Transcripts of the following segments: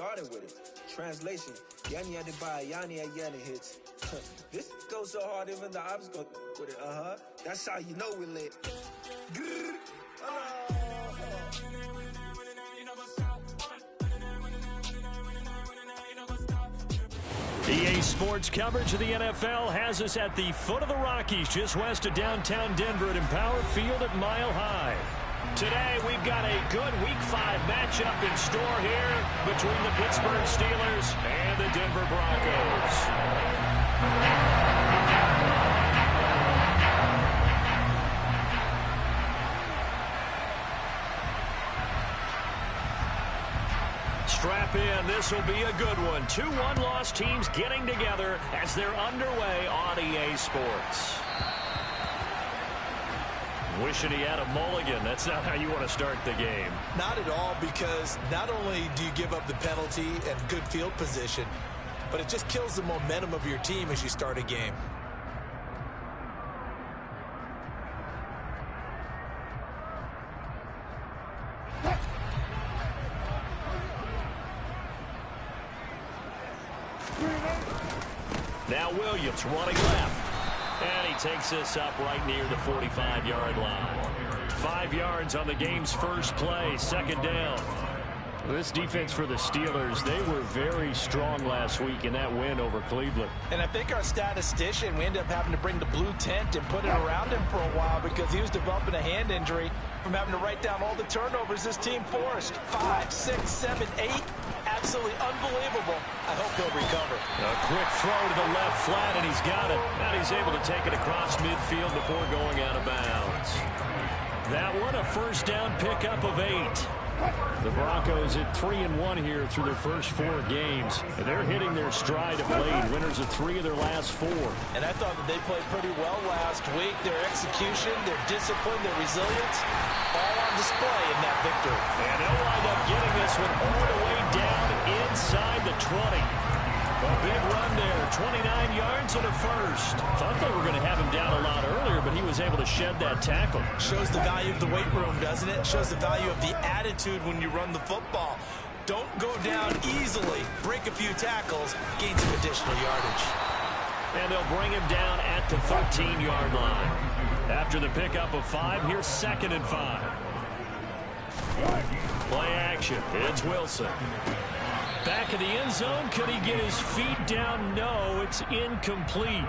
started with it. Translation, Yani Adebayo, Yani Ayana hits. This goes so hard, even the ops go with it. That's how you know we're lit. EA Sports coverage of the NFL has us at the foot of the Rockies, just west of downtown Denver at Empower Field at Mile High. Today, we've got a good Week 5 matchup in store here between the Pittsburgh Steelers and the Denver Broncos. Strap in. This will be a good one. 2 one-loss teams getting together as they're underway on EA Sports. Wishing he had a mulligan. That's not how you want to start the game. Not at all, because not only do you give up the penalty and good field position, but it just kills the momentum of your team as you start a game. Now Williams running left. And he takes this up right near the 45-yard line. 5 yards on the game's first play, second down. This defense for the Steelers, they were very strong last week in that win over Cleveland. And I think our statistician, we ended up having to bring the blue tent and put it around him for a while because he was developing a hand injury from having to write down all the turnovers this team forced. 5, 6, 7, 8. Absolutely unbelievable. I hope he'll recover. A quick throw to the left flat, and he's got it. Now he's able to take it across midfield before going out of bounds. That one, a first down pickup of 8. The Broncos at 3-1 here through their first 4 games. And they're hitting their stride of late. Winners of 3 of their last 4. And I thought that they played pretty well last week. Their execution, their discipline, their resilience, all on display in that victory. And they'll wind up getting this one all the way down inside the 20. A big run there, 29 yards and a first. Thought they were going to have him down a lot earlier, but he was able to shed that tackle. Shows the value of the weight room, doesn't it? Shows the value of the attitude when you run the football. Don't go down easily. Break a few tackles, gain some additional yardage. And they'll bring him down at the 13-yard line. After the pickup of 5, here's 2nd and 5. Play action. It's Wilson. Back in the end zone. Could he get his feet down? No, it's incomplete.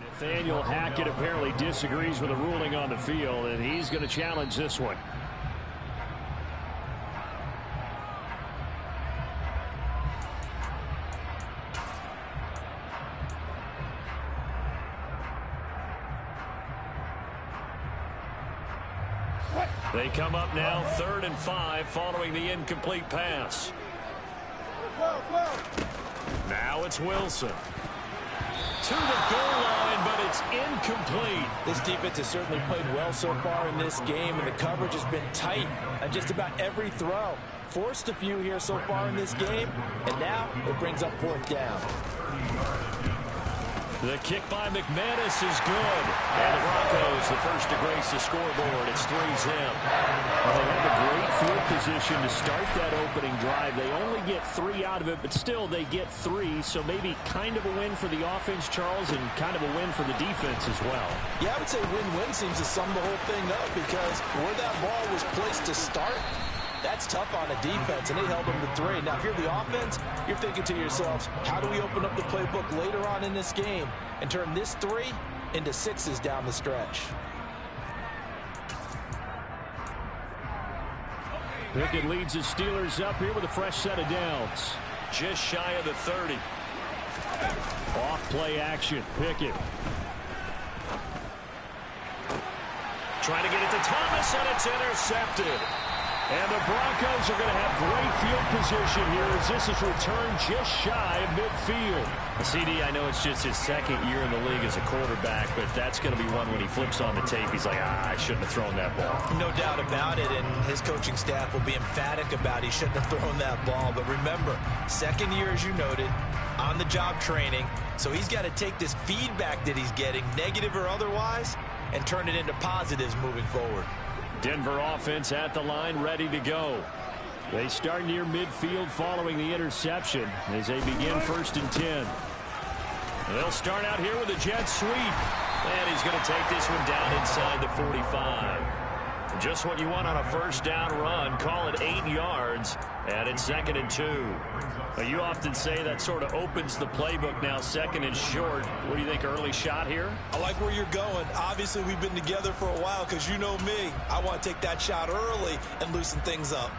Nathaniel Hackett apparently disagrees with the ruling on the field, and he's going to challenge this one. They come up now 3rd and 5 following the incomplete pass. Now it's Wilson. To the goal line, but it's incomplete. This defense has certainly played well so far in this game, and the coverage has been tight on just about every throw. Forced a few here so far in this game, and now it brings up 4th down. The kick by McManus is good. And the Broncos, the first to grace the scoreboard. It's 3-zip. Well, they had a great field position to start that opening drive. They only get 3 out of it, but still they get 3. So maybe kind of a win for the offense, Charles, and kind of a win for the defense as well. Yeah, I would say win-win seems to sum the whole thing up because where that ball was placed to start, that's tough on a defense, and they held them to 3. Now, if you're the offense, you're thinking to yourselves, how do we open up the playbook later on in this game and turn this 3 into 6s down the stretch? Pickett leads the Steelers up here with a fresh set of downs. Just shy of the 30. Off play action, Pickett. Trying to get it to Thomas, and it's intercepted. And the Broncos are going to have great field position here as this is returned just shy of midfield. CD, I know it's just his 2nd year in the league as a quarterback, but that's going to be one when he flips on the tape. He's like, I shouldn't have thrown that ball. No doubt about it, and his coaching staff will be emphatic about he shouldn't have thrown that ball. But remember, 2nd year, as you noted, on-the-job training, so he's got to take this feedback that he's getting, negative or otherwise, and turn it into positives moving forward. Denver offense at the line, ready to go. They start near midfield following the interception as they begin 1st and 10. They'll start out here with a jet sweep. And he's going to take this one down inside the 45. Just what you want on a 1st down run. Call it 8 yards. And it's 2nd and 2. Now, you often say that sort of opens the playbook now, 2nd and short. What do you think, early shot here? I like where you're going. Obviously, we've been together for a while because you know me. I want to take that shot early and loosen things up.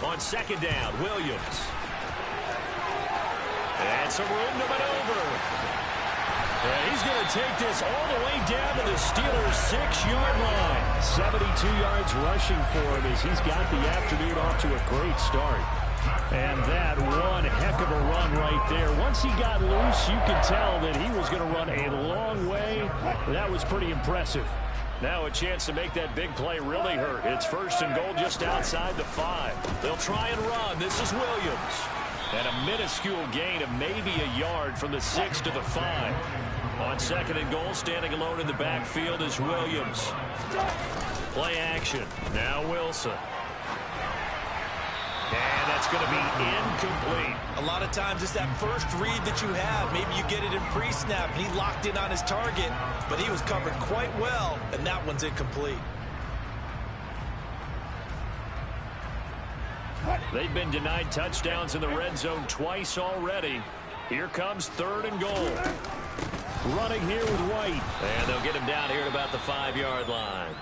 On 2nd down, Williams. And some room to maneuver. And he's going to take this all the way down to the Steelers' 6-yard line. 72 yards rushing for him as he's got the afternoon off to a great start. And that one heck of a run right there. Once he got loose, you could tell that he was going to run a long way. That was pretty impressive. Now a chance to make that big play really hurt. It's 1st and goal just outside the 5. They'll try and run. This is Williams. And a minuscule gain of maybe a yard from the 6 to the 5. On 2nd and goal, standing alone in the backfield is Williams. Play action. Now Wilson. And that's going to be incomplete. A lot of times it's that first read that you have. Maybe you get it in pre-snap, and he locked in on his target, but he was covered quite well, and that one's incomplete. They've been denied touchdowns in the red zone twice already. Here comes 3rd and goal. Running here with White. And they'll get him down here at about the 5-yard line.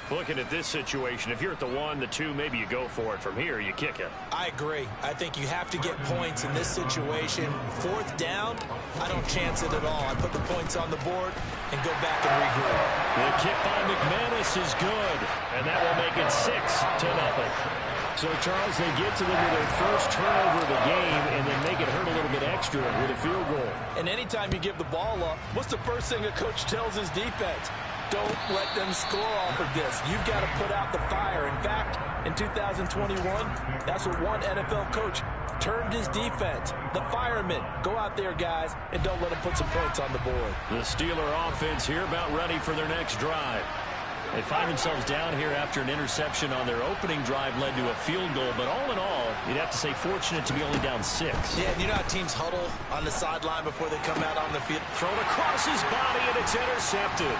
Looking at this situation, if you're at the 1, the 2, maybe you go for it. From here, you kick it. I agree. I think you have to get points in this situation. 4th down, I don't chance it at all. I put the points on the board and go back and regroup. The kick by McManus is good, and that will make it 6-0. So, Charles, they get to them with their first turnover of the game and then make it hurt a little bit extra with a field goal. And anytime you give the ball up, what's the first thing a coach tells his defense? Don't let them score off of this. You've got to put out the fire. In fact, in 2021, that's what one NFL coach termed his defense. The firemen. Go out there, guys, and don't let them put some points on the board. The Steeler offense here about ready for their next drive. They find themselves down here after an interception on their opening drive led to a field goal. But all in all, you'd have to say fortunate to be only down 6. Yeah, and you know how teams huddle on the sideline before they come out on the field? Thrown across his body, and it's intercepted.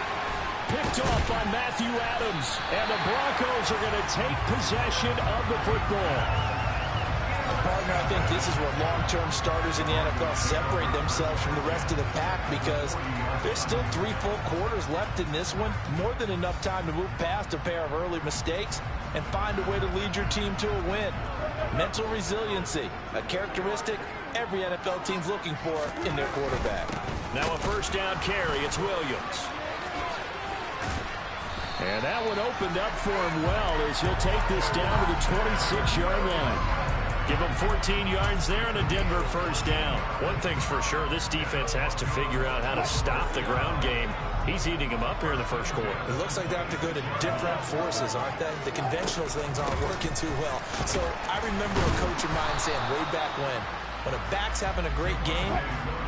Picked off by Matthew Adams. And the Broncos are going to take possession of the football. Partner, I think this is where long-term starters in the NFL separate themselves from the rest of the pack because there's still 3 full quarters left in this one. More than enough time to move past a pair of early mistakes and find a way to lead your team to a win. Mental resiliency, a characteristic every NFL team's looking for in their quarterback. Now a 1st down carry. It's Williams. And that one opened up for him well as he'll take this down to the 26-yard line. Give him 14 yards there and a Denver 1st down. One thing's for sure, this defense has to figure out how to stop the ground game. He's eating them up here in the 1st quarter. It looks like they have to go to different forces, aren't they? The conventional things aren't working too well. So I remember a coach of mine saying way back when a back's having a great game,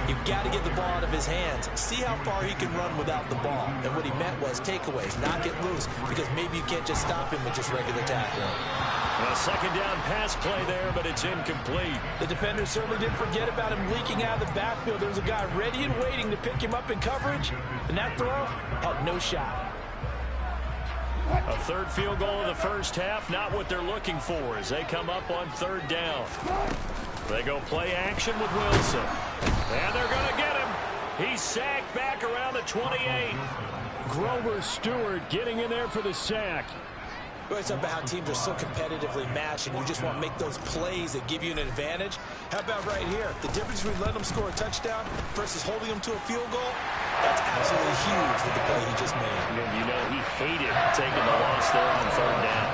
you've got to get the ball out of his hands. See how far he can run without the ball. And what he meant was takeaways, knock it loose, because maybe you can't just stop him with just regular tackling. A 2nd down pass play there, but it's incomplete. The defender certainly didn't forget about him leaking out of the backfield. There was a guy ready and waiting to pick him up in coverage, and that throw had no shot. A 3rd field goal in the 1st half, not what they're looking for as they come up on 3rd down. They go play action with Wilson. And they're going to get him. He's sacked back around the 28. Grover Stewart getting in there for the sack. It's about how teams are so competitively matched, and you just want to make those plays that give you an advantage. How about right here? The difference between letting them score a touchdown versus holding them to a field goal, that's absolutely huge with the play he just made. And you know he hated taking the loss there on 3rd down.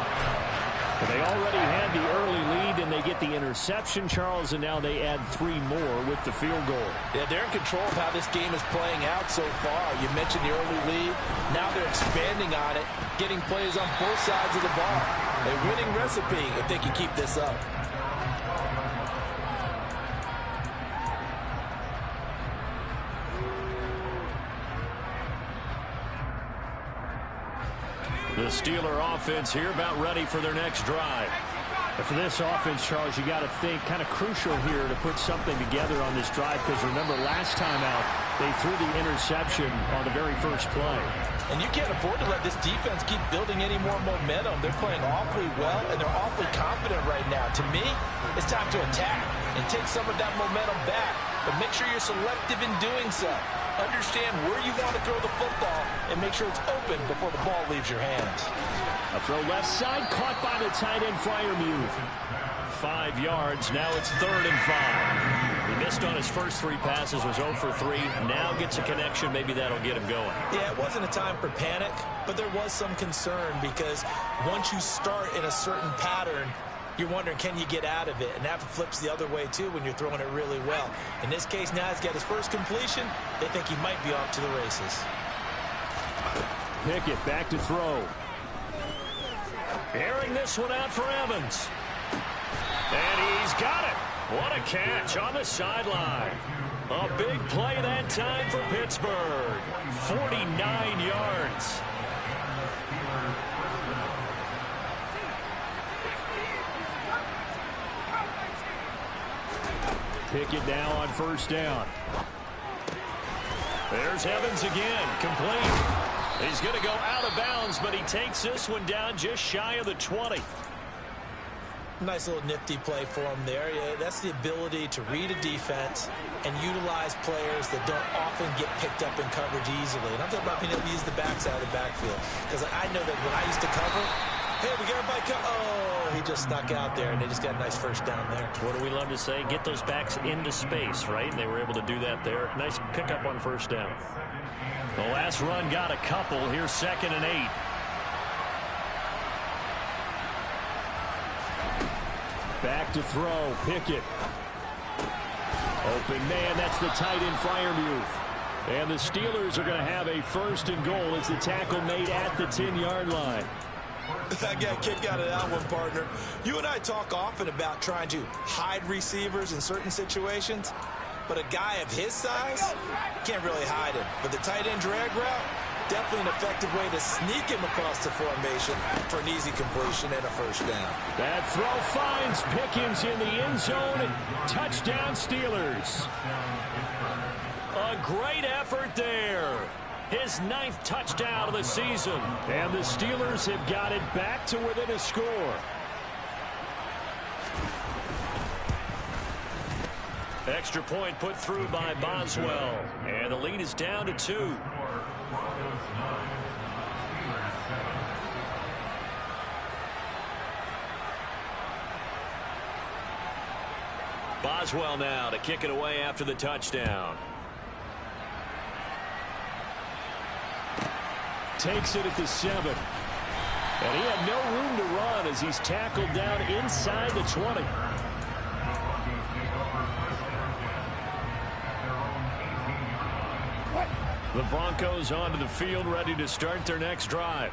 But they already had the early lead, and they get the interception, Charles, and now they add 3 more with the field goal. Yeah, they're in control of how this game is playing out so far. You mentioned the early lead. Now they're expanding on it, getting plays on both sides of the ball. A winning recipe if they can keep this up. The Steeler offense here about ready for their next drive. For this offense, Charles, you got to think kind of crucial here to put something together on this drive, because remember last time out they threw the interception on the very first play. And you can't afford to let this defense keep building any more momentum. They're playing awfully well, and they're awfully confident right now. To me, it's time to attack and take some of that momentum back. But make sure you're selective in doing so. Understand where you want to throw the football and make sure it's open before the ball leaves your hands. A throw left side, caught by the tight end Freiermuth. 5 yards, now it's 3rd and 5. He missed on his first 3 passes, was 0 for 3. Now gets a connection, maybe that'll get him going. Yeah, it wasn't a time for panic, but there was some concern because once you start in a certain pattern, you're wondering, can you get out of it? And that flips the other way, too, when you're throwing it really well. In this case, now he's got his first completion. They think he might be off to the races. Pickett back to throw. Airing this one out for Evans. And he's got it. What a catch on the sideline. A big play that time for Pittsburgh. 49 yards. Pickett now on 1st down. There's Evans again, complete. He's going to go out of bounds, but he takes this one down just shy of the 20. Nice little nifty play for him there. Yeah, that's the ability to read a defense and utilize players that don't often get picked up in coverage easily. And I'm talking about being able to use the backside of the backfield. Because I know that when I used to cover, hey, we got everybody oh, he just snuck out there, and they just got a nice first down there. What do we love to say? Get those backs into space, right? And they were able to do that there. Nice pickup on 1st down. The last run got a couple. Here's 2nd and 8. Back to throw. Pickett. Open man. That's the tight end Freiermuth. And the Steelers are going to have a 1st and goal as the tackle made at the 10-yard line. I got a kick out of that one, partner. You and I talk often about trying to hide receivers in certain situations, but a guy of his size can't really hide him. But the tight end drag route, definitely an effective way to sneak him across the formation for an easy completion and a 1st down. That throw finds Pickens in the end zone. Touchdown, Steelers. A great effort there. His 9th touchdown of the season. And the Steelers have got it back to within a score. Extra point put through by Boswell. And the lead is down to 2. Boswell now to kick it away after the touchdown. Takes it at the 7. And he had no room to run as he's tackled down inside the 20. The Broncos onto the field, ready to start their next drive.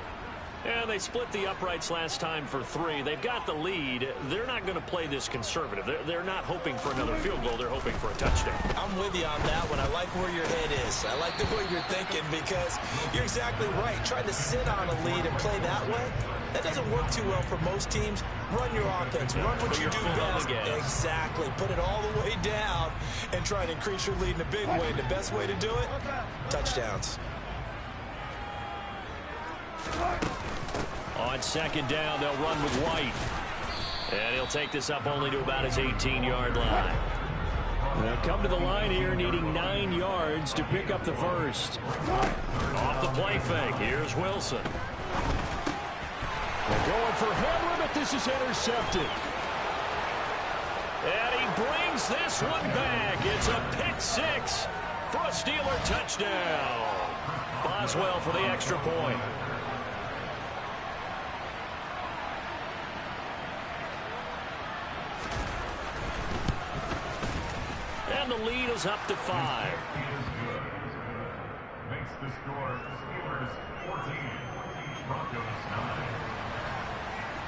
And they split the uprights last time for 3. They've got the lead. They're not going to play this conservative. They're not hoping for another field goal. They're hoping for a touchdown. I'm with you on that one. I like where your head is. I like the way you're thinking because you're exactly right. Trying to sit on a lead and play that way, that doesn't work too well for most teams. Run your offense. Run what you do best. Exactly. Put it all the way down and try and increase your lead in a big way. And the best way to do it, touchdowns. On 2nd down, they'll run with White. And he'll take this up only to about his 18-yard line. They'll come to the line here needing 9 yards to pick up the 1st. Off the play fake, here's Wilson. They're going for Hamlin, but this is intercepted. And he brings this one back. It's a pick 6 for a Steeler touchdown. Boswell for the extra point. And the lead is up to 5. Makes the score Steelers 14, Broncos 9.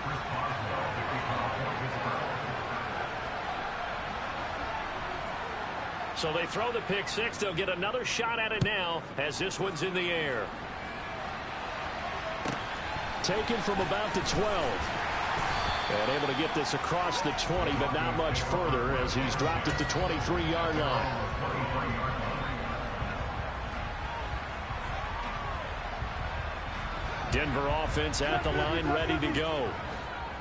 Chris Boswell, 55 for Pittsburgh. So they throw the pick 6. They'll get another shot at it now as this one's in the air. taken from about the 12. And able to get this across the 20, but not much further as he's dropped at the 23-yard line. Denver offense at the line, ready to go.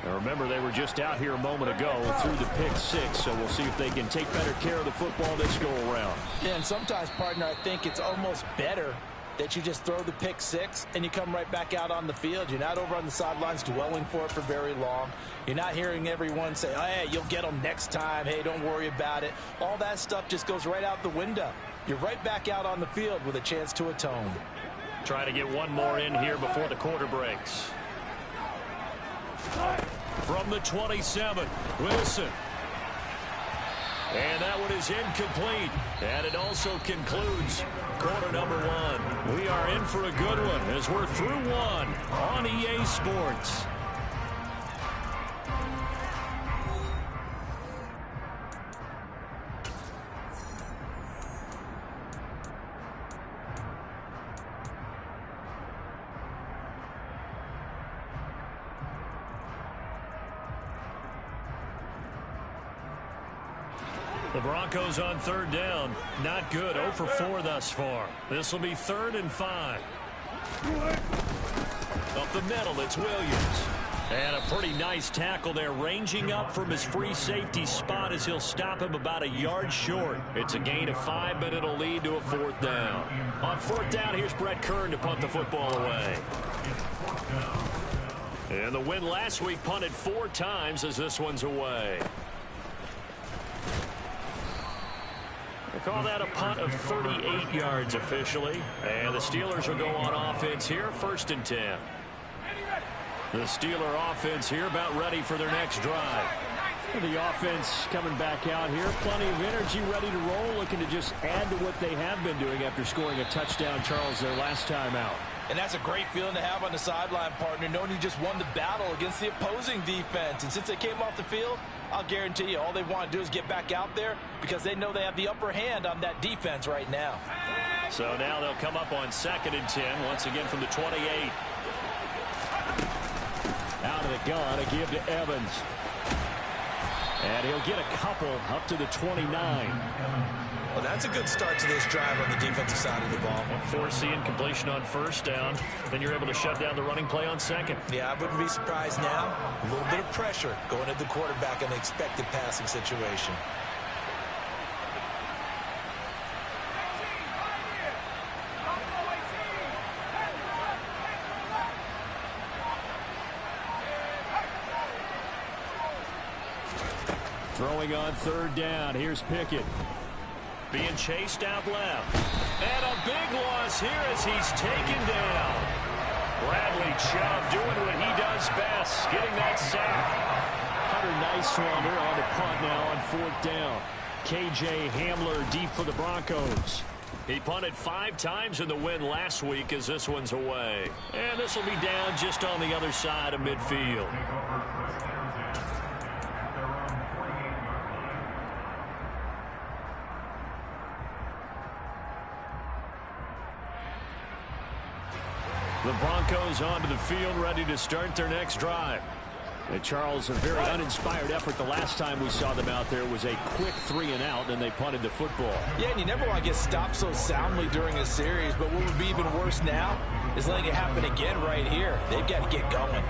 Now remember, they were just out here a moment ago through the pick 6, so we'll see if they can take better care of the football this go around. Yeah, and sometimes, partner, I think it's almost better that you just throw the pick 6 and you come right back out on the field. You're not over on the sidelines dwelling for it for very long. You're not hearing everyone say, oh, hey, you'll get them next time. Hey, don't worry about it. All that stuff just goes right out the window. You're right back out on the field with a chance to atone. Trying to get one more in here before the quarter breaks. From the 27, Wilson. And that one is incomplete. And it also concludes quarter number 1. We are in for a good one as we're through 1 on EA Sports. The Broncos on third down. Not good. 0 for 4 thus far. This will be 3rd and 5. Up the middle, it's Williams. And a pretty nice tackle there, ranging up from his free safety spot as he'll stop him about a yard short. It's a gain of 5, but it'll lead to a 4th down. On 4th down, here's Brett Kern to punt the football away. And the win last week punted 4 times as this one's away. They call that a punt of 38 yards officially. And the Steelers will go on offense here, 1st and 10. The Steeler offense here about ready for their next drive. The offense coming back out here. Plenty of energy, ready to roll, looking to just add to what they have been doing after scoring a touchdown, Charles, their last time out. And that's a great feeling to have on the sideline, partner, knowing you just won the battle against the opposing defense. And since they came off the field, I'll guarantee you all they want to do is get back out there because they know they have the upper hand on that defense right now. So now they'll come up on 2nd and 10, once again from the 28. Out of the gun, a give to Evans. And he'll get a couple up to the 29. Well, that's a good start to this drive on the defensive side of the ball. Forcing completion on 1st down. Then you're able to shut down the running play on 2nd. Yeah, I wouldn't be surprised now. A little bit of pressure going at the quarterback in the expected passing situation. Throwing on 3rd down. Here's Pickett. Being chased out left. And a big loss here as he's taken down. Bradley Chubb doing what he does best, getting that sack. Hunter Nighswander on the punt now on 4th down. KJ Hamler deep for the Broncos. He punted 5 times in the win last week as this one's away. And this will be down just on the other side of midfield. The Broncos onto the field, ready to start their next drive. And Charles, a very uninspired effort the last time we saw them out there was a quick 3-and-out, and they punted the football. Yeah, and you never want to get stopped so soundly during a series, but what would be even worse now is letting it happen again right here. They've got to get going.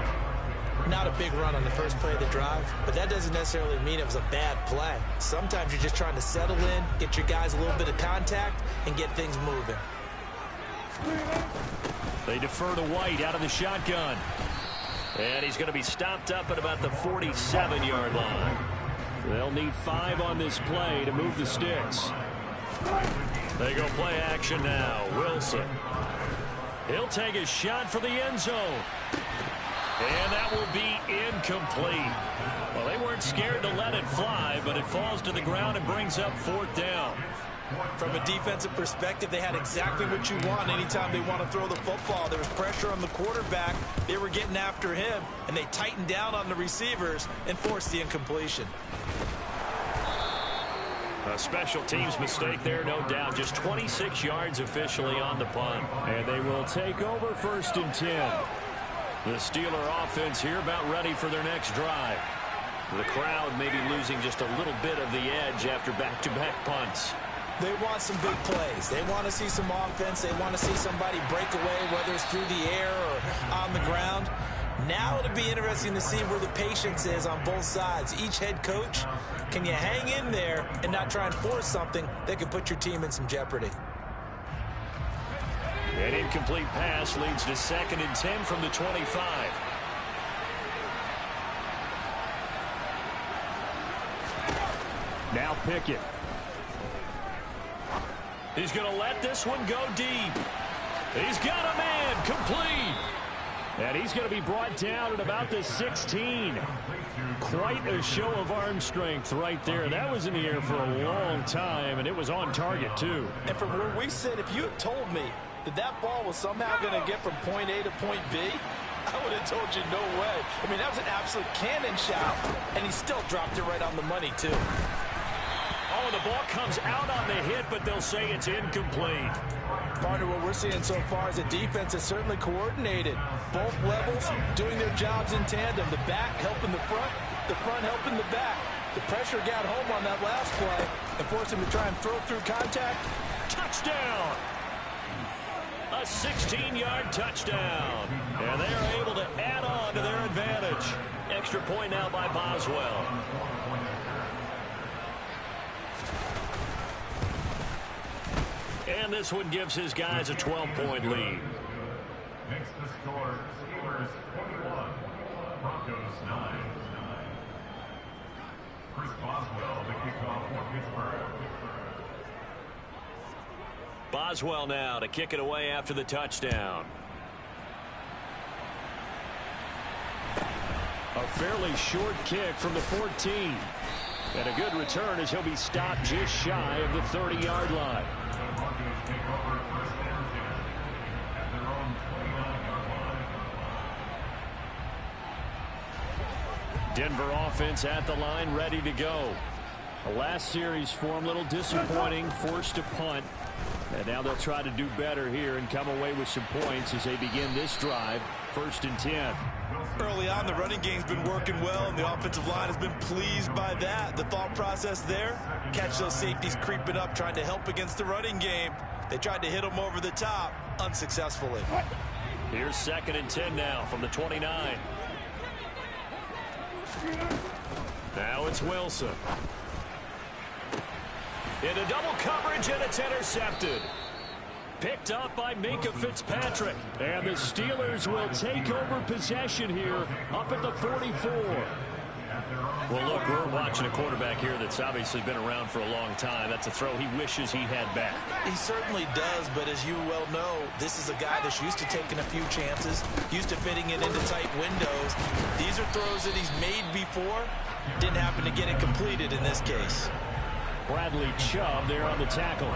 Not a big run on the first play of the drive, but that doesn't necessarily mean it was a bad play. Sometimes you're just trying to settle in, get your guys a little bit of contact, and get things moving. They defer to White out of the shotgun. And he's going to be stopped up at about the 47-yard line. They'll need 5 on this play to move the sticks. They go play action now. Wilson. He'll take a shot for the end zone. And that will be incomplete. Well, they weren't scared to let it fly, but it falls to the ground and brings up 4th down. From a defensive perspective, they had exactly what you want anytime they want to throw the football. There was pressure on the quarterback. They were getting after him, and they tightened down on the receivers and forced the incompletion. A special teams mistake there, no doubt. Just 26 yards officially on the punt. And they will take over 1st and 10. The Steeler offense here about ready for their next drive. The crowd may be losing just a little bit of the edge after back-to-back punts. They want some big plays. They want to see some offense. They want to see somebody break away, whether it's through the air or on the ground. Now it'll be interesting to see where the patience is on both sides. Each head coach, can you hang in there and not try and force something that could put your team in some jeopardy? An incomplete pass leads to 2nd and 10 from the 25. Now Pickett. He's going to let this one go deep. He's got a man, complete. And he's going to be brought down at about the 16. Quite a show of arm strength right there. That was in the air for a long time, and it was on target, too. And from where we sit, if you had told me that that ball was somehow going to get from point A to point B, I would have told you no way. I mean, that was an absolute cannon shot, and he still dropped it right on the money, too. Oh, the ball comes out on the hit, but they'll say it's incomplete. Partner, what we're seeing so far is the defense is certainly coordinated. Both levels doing their jobs in tandem. The back helping the front helping the back. The pressure got home on that last play and forced him to try and throw through contact. Touchdown! A 16-yard touchdown. And they are able to add on to their advantage. Extra point now by Boswell. And this one gives his guys a 12-point lead. Makes the score Steelers 21, Broncos 9. Chris Boswell, the kickoff for Pittsburgh. Boswell now to kick it away after the touchdown. A fairly short kick from the 14. And a good return as he'll be stopped just shy of the 30-yard line. The Broncos take over 1st and 10 at their own 29-yard line. Denver offense at the line, ready to go. The last series for them, a little disappointing, forced to punt. And now they'll try to do better here and come away with some points as they begin this drive, 1st and 10. Early on, the running game's been working well, and the offensive line has been pleased by that. The thought process there, catch those safeties creeping up, trying to help against the running game. They tried to hit them over the top, unsuccessfully. Here's 2nd and 10 now from the 29. Now it's Wilson. Into double coverage, and it's intercepted. Picked up by Minkah Fitzpatrick. And the Steelers will take over possession here up at the 44. Well, look, we're watching a quarterback here that's obviously been around for a long time. That's a throw he wishes he had back. He certainly does, but as you well know, this is a guy that's used to taking a few chances, used to fitting it into tight windows. These are throws that he's made before. Didn't happen to get it completed in this case. Bradley Chubb there on the tackle.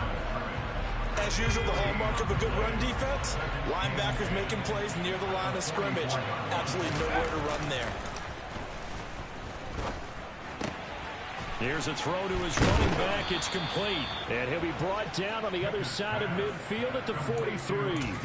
As usual, the hallmark of a good run defense, linebackers making plays near the line of scrimmage. Absolutely nowhere to run there. Here's a throw to his running back. It's complete. And he'll be brought down on the other side of midfield at the 43.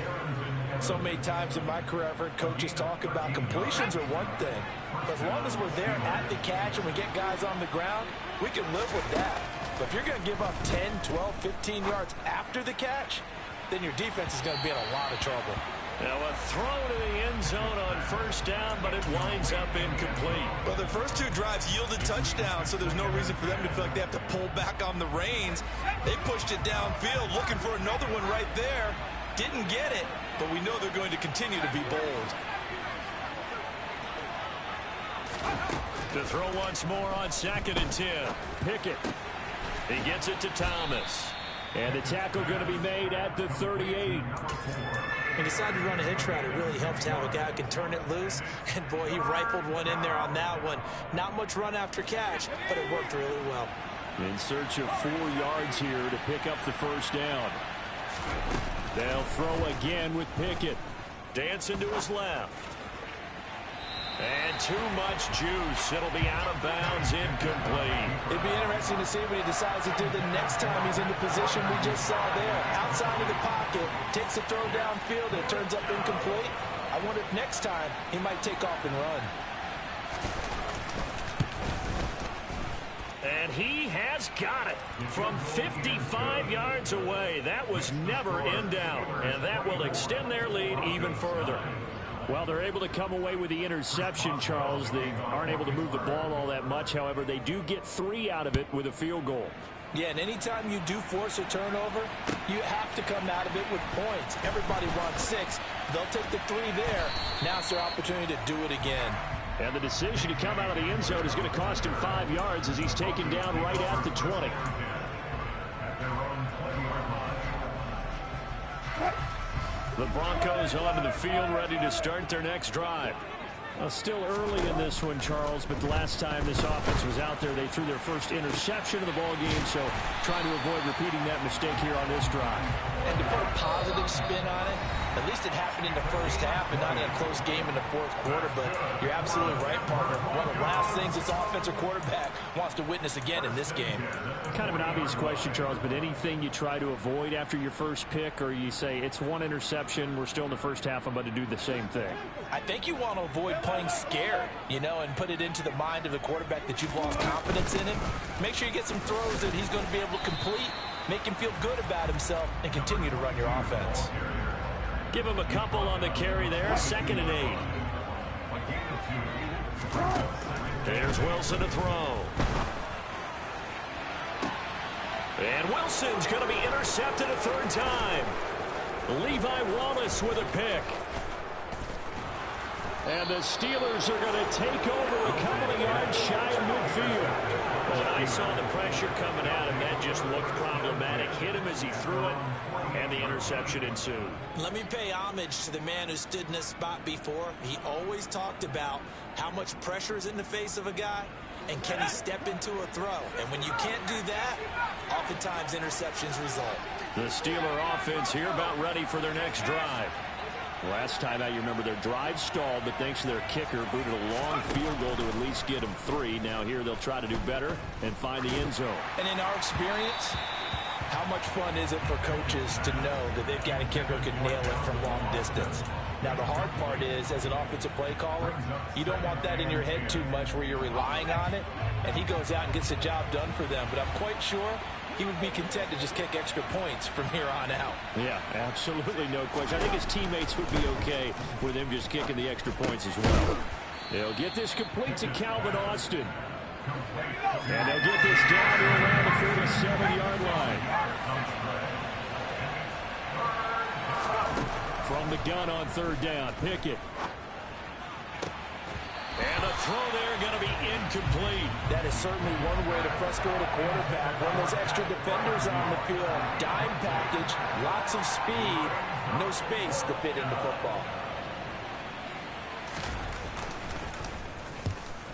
So many times in my career, I've heard coaches talk about completions are one thing. But as long as we're there at the catch and we get guys on the ground, we can live with that. But if you're going to give up 10, 12, 15 yards after the catch, then your defense is going to be in a lot of trouble. Now a throw to the end zone on 1st down, but it winds up incomplete. Well, their first 2 drives yielded touchdowns, so there's no reason for them to feel like they have to pull back on the reins. They pushed it downfield, looking for another one right there. Didn't get it, but we know they're going to continue to be bold. To throw once more on 2nd and 10. Pickett. He gets it to Thomas. And the tackle going to be made at the 38. He decided to run a hitch route. It really helped to have a guy who can turn it loose. And, boy, he rifled one in there on that one. Not much run after catch, but it worked really well. In search of 4 yards here to pick up the 1st down. They'll throw again with Pickett. Dancing to his left. And too much juice. It'll be out of bounds, incomplete. It'd be interesting to see what he decides to do the next time he's in the position we just saw there. Outside of the pocket, takes a throw downfield, it turns up incomplete. I wonder if next time he might take off and run. And he has got it from 55 yards away. That was never in doubt, and that will extend their lead even further. Well, they're able to come away with the interception, Charles. They aren't able to move the ball all that much. However, they do get 3 out of it with a field goal. Yeah, and anytime you do force a turnover, you have to come out of it with points. Everybody wants 6. They'll take the 3 there. Now it's their opportunity to do it again. And the decision to come out of the end zone is going to cost him 5 yards as he's taken down right at the 20. The Broncos onto the field, ready to start their next drive. Well, still early in this one, Charles, but the last time this offense was out there, they threw their first interception of the ball game, so trying to avoid repeating that mistake here on this drive. And to put a positive spin on it, at least it happened in the first half and not in a close game in the fourth quarter, but you're absolutely right, partner. One of the last things this offensive quarterback wants to witness again in this game. Kind of an obvious question, Charles, but anything you try to avoid after your first pick, or you say it's one interception, we're still in the first half, I'm about to do the same thing? I think you want to avoid playing scared, and put it into the mind of the quarterback that you've lost confidence in him. Make sure you get some throws that he's going to be able to complete, make him feel good about himself, and continue to run your offense. Give him a couple on the carry there. 2nd and 8. There's Wilson to throw. And Wilson's going to be intercepted a 3rd time. Levi Wallace with a pick. And the Steelers are going to take over a couple of yards shy of midfield. When I saw the pressure coming at him, that just looked problematic. Hit him as he threw it, and the interception ensued. Let me pay homage to the man who stood in this spot before. He always talked about how much pressure is in the face of a guy, and can he step into a throw. And when you can't do that, oftentimes interceptions result. The Steeler offense here about ready for their next drive. Last time out, you remember their drive stalled, but thanks to their kicker, booted a long field goal to at least get them 3. Now here they'll try to do better and find the end zone. And in our experience, how much fun is it for coaches to know that they've got a kicker who can nail it from long distance? Now, the hard part is, as an offensive play caller, you don't want that in your head too much where you're relying on it, and he goes out and gets the job done for them. But I'm quite sure he would be content to just kick extra points from here on out. Yeah, absolutely no question. I think his teammates would be okay with him just kicking the extra points as well. They'll get this complete to Calvin Austin. And they'll get this down to around the 47-yard line. From the gun on 3rd down, Pickett. And the throw there going to be incomplete. That is certainly one way to frustrate a quarterback. When those extra defenders on the field, dime package, lots of speed, no space to fit into football.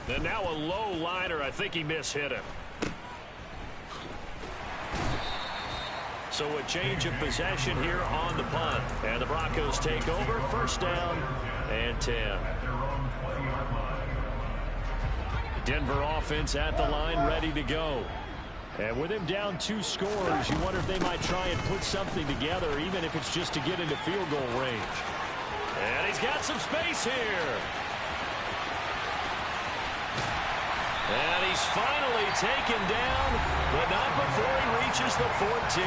And now a low liner. I think he mishit him. So a change of possession here on the punt. And the Broncos take over. 1st down and 10. Denver offense at the line, ready to go. And with him down 2 scores, you wonder if they might try and put something together, even if it's just to get into field goal range. And he's got some space here. And he's finally taken down, but not before he reaches the 14.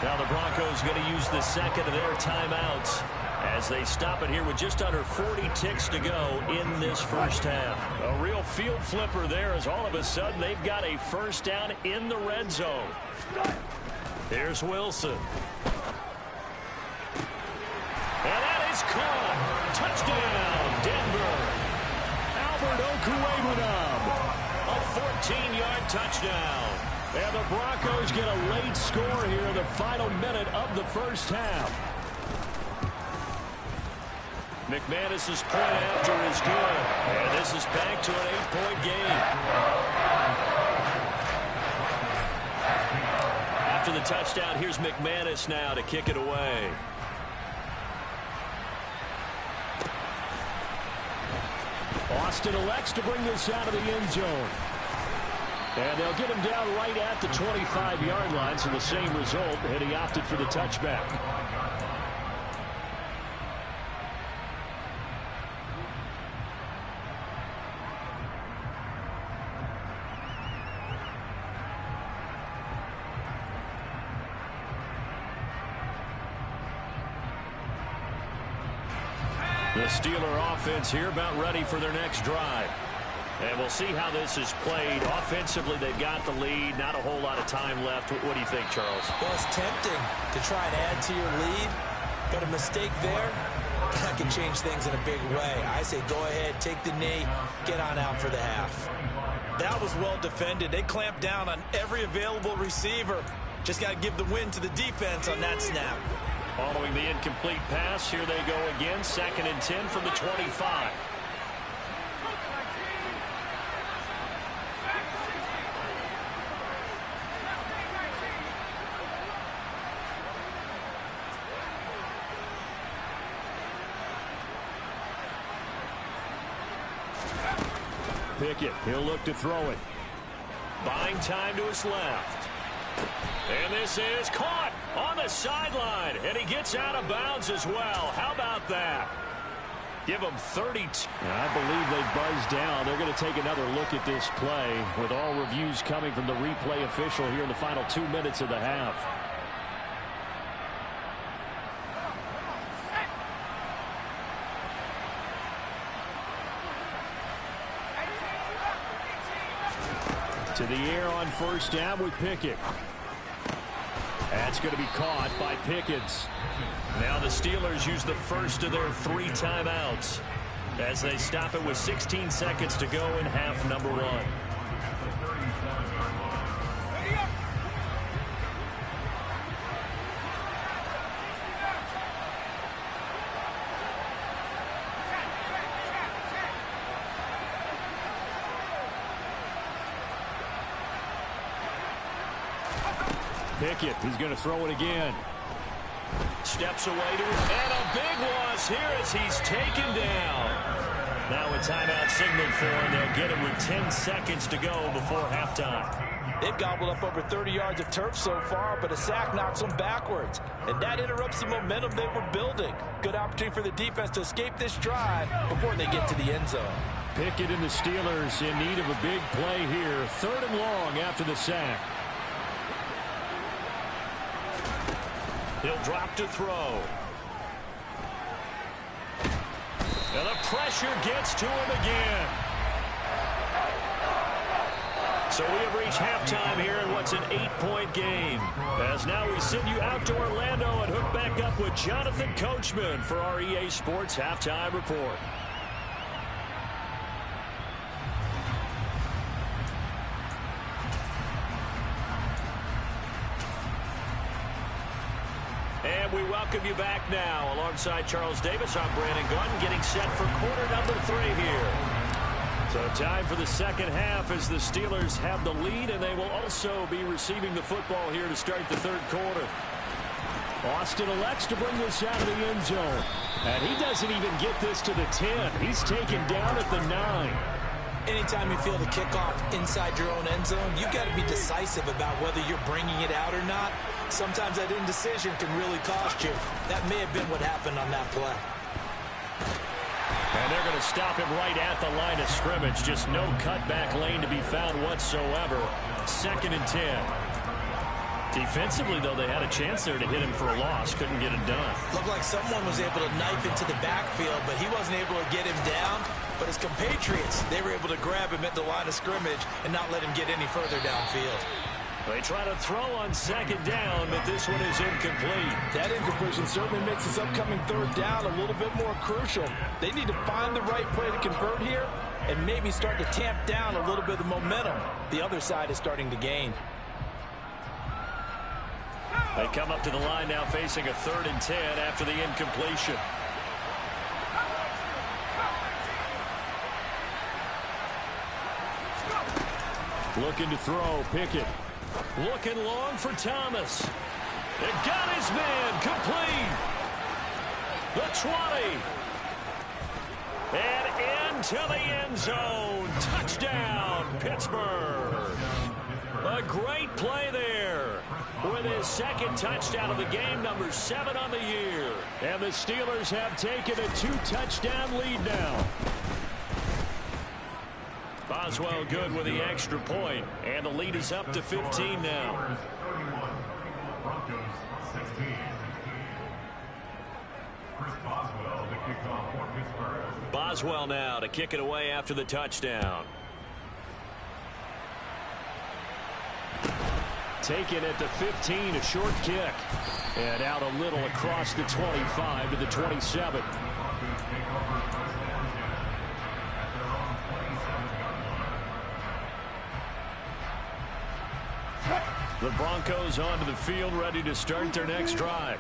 Now the Broncos going to use the 2nd of their timeouts as they stop it here with just under 40 ticks to go in this 1st half. A real field flipper there as all of a sudden they've got a 1st down in the red zone. Here's Wilson. And that is caught. Touchdown, Denver. Albert Okwuegbunam. A 14-yard touchdown. And the Broncos get a late score here in the final minute of the 1st half. McManus's point after is good. And this is back to an 8-point game. After the touchdown, here's McManus now to kick it away. Austin elects to bring this out of the end zone. And they'll get him down right at the 25-yard line, so the same result, and he opted for the touchback. The Steeler offense here about ready for their next drive. And we'll see how this is played. Offensively, they've got the lead. Not a whole lot of time left. What do you think, Charles? Well, it's tempting to try and add to your lead, but a mistake there, that can change things in a big way. I say go ahead, take the knee, get on out for the half. That was well defended. They clamped down on every available receiver. Just got to give the win to the defense on that snap. Following the incomplete pass, here they go again. 2nd and 10 from the 25. Pickett, he'll look to throw it. Buying time to his left. And this is caught on the sideline. And he gets out of bounds as well. How about that? Give him 32. I believe they buzzed down. They're going to take another look at this play with all reviews coming from the replay official here in the final 2 minutes of the half. To the air on first down with Pickett. That's going to be caught by Pickens. Now the Steelers use the first of their 3 timeouts as they stop it with 16 seconds to go in half number 1. Pickett, he's going to throw it again. Steps away to it, and a big loss here as he's taken down. Now a timeout signaled for him. They'll get him with 10 seconds to go before halftime. They've gobbled up over 30 yards of turf so far, but a sack knocks them backwards. And that interrupts the momentum they were building. Good opportunity for the defense to escape this drive before they get to the end zone. Pickett and the Steelers in need of a big play here. 3rd and long after the sack. He'll drop to throw. And the pressure gets to him again. So we have reached halftime here in what's an 8-point game. As now we send you out to Orlando and hook back up with Jonathan Coachman for our EA Sports Halftime Report. And we welcome you back now. Alongside Charles Davis, I'm Brandon Gunn, getting set for quarter number 3 here. So time for the second half as the Steelers have the lead, and they will also be receiving the football here to start the 3rd quarter. Austin elects to bring this out of the end zone. And he doesn't even get this to the 10. He's taken down at the 9. Anytime you feel the kickoff inside your own end zone, you've got to be decisive about whether you're bringing it out or not. Sometimes that indecision can really cost you. That may have been what happened on that play. And they're going to stop him right at the line of scrimmage. Just no cutback lane to be found whatsoever. 2nd and 10. Defensively, though, they had a chance there to hit him for a loss. Couldn't get it done. Looked like someone was able to knife into the backfield, but he wasn't able to get him down. But his compatriots, they were able to grab him at the line of scrimmage and not let him get any further downfield. They try to throw on 2nd down, but this one is incomplete. That incompletion certainly makes this upcoming 3rd down a little bit more crucial. They need to find the right play to convert here and maybe start to tamp down a little bit of momentum the other side is starting to gain. They come up to the line now facing a 3rd and 10 after the incompletion. Looking to throw, Pickett. Looking long for Thomas. It got his man complete. The 20. And into the end zone. Touchdown, Pittsburgh. A great play there with his 2nd touchdown of the game, number 7 on the year. And the Steelers have taken a 2-touchdown lead now. Boswell good with the extra point, and the lead is up to 15 now. Broncos 16. Chris Boswell, the kickoff for Pittsburgh. Boswell now to kick it away after the touchdown. Taken at the 15, a short kick. And out a little across the 25 to the 27. Broncos take over first down at their own 27-yard line. The Broncos onto the field, ready to start their next drive.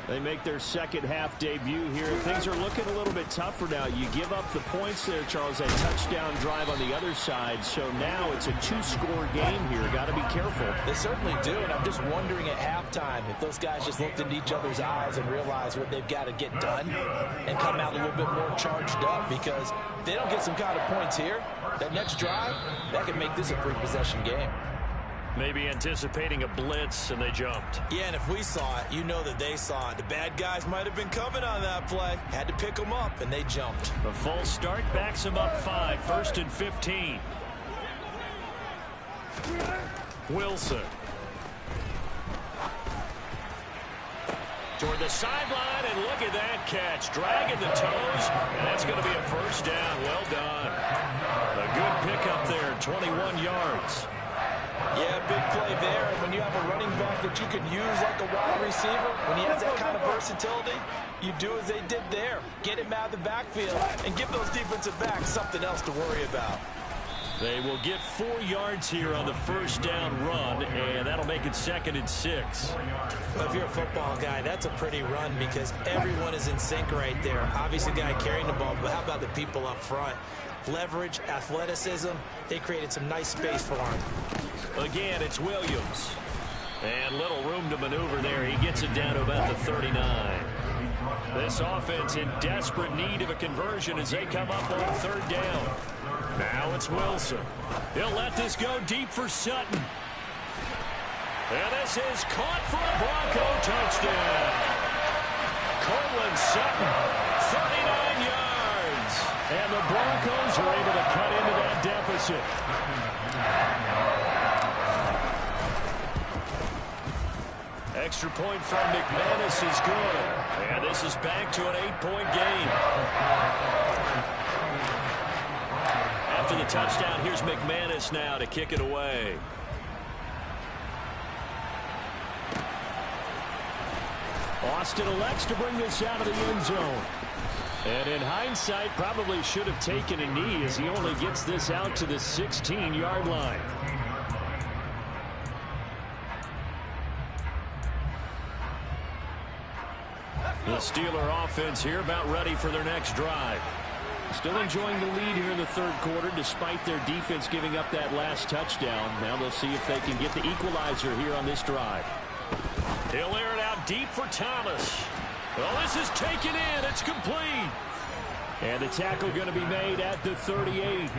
They make their second half debut here. Things are looking a little bit tougher now. You give up the points there, Charles, a touchdown drive on the other side. So now it's a two-score game here. Got to be careful. They certainly do, and I'm just wondering at halftime if those guys just looked into each other's eyes and realized what they've got to get done and come out a little bit more charged up, because if they don't get some kind of points here, that next drive, that could make this a three-possession game. Maybe anticipating a blitz, and they jumped. Yeah, and if we saw it, you know that they saw it. The bad guys might have been coming on that play. Had to pick them up, and they jumped. The false start backs them up 5, 1st and 15. Wilson. Toward the sideline, and look at that catch. Dragging the toes, and that's going to be a first down. Well done. A good pickup there, 21 yards. Yeah, big play there. And when you have a running back that you could use like a wide receiver, when he has that kind of versatility, you do as they did there. Get him out of the backfield and give those defensive backs something else to worry about. They will get 4 yards here on the first down run, and that'll make it 2nd and 6. Well, if you're a football guy, that's a pretty run because everyone is in sync right there. Obviously, the guy carrying the ball, but how about the people up front? Leverage, athleticism, they created some nice space for him. Again, it's Williams. And little room to maneuver there. He gets it down to about the 39. This offense in desperate need of a conversion as they come up on 3rd down. Now it's Wilson. He'll let this go deep for Sutton. And this is caught for a Bronco touchdown. Cortland Sutton, 39 yards. And the Broncos are able to cut into that deficit. Extra point from McManus is good. And this is back to an 8-point game. After the touchdown, here's McManus now to kick it away. Austin elects to bring this out of the end zone. And in hindsight, probably should have taken a knee as he only gets this out to the 16-yard line. The Steeler offense here about ready for their next drive. Still enjoying the lead here in the 3rd quarter despite their defense giving up that last touchdown. Now they'll see if they can get the equalizer here on this drive. He'll air it out deep for Thomas. Well, this is taken in. It's complete. And the tackle going to be made at the 38.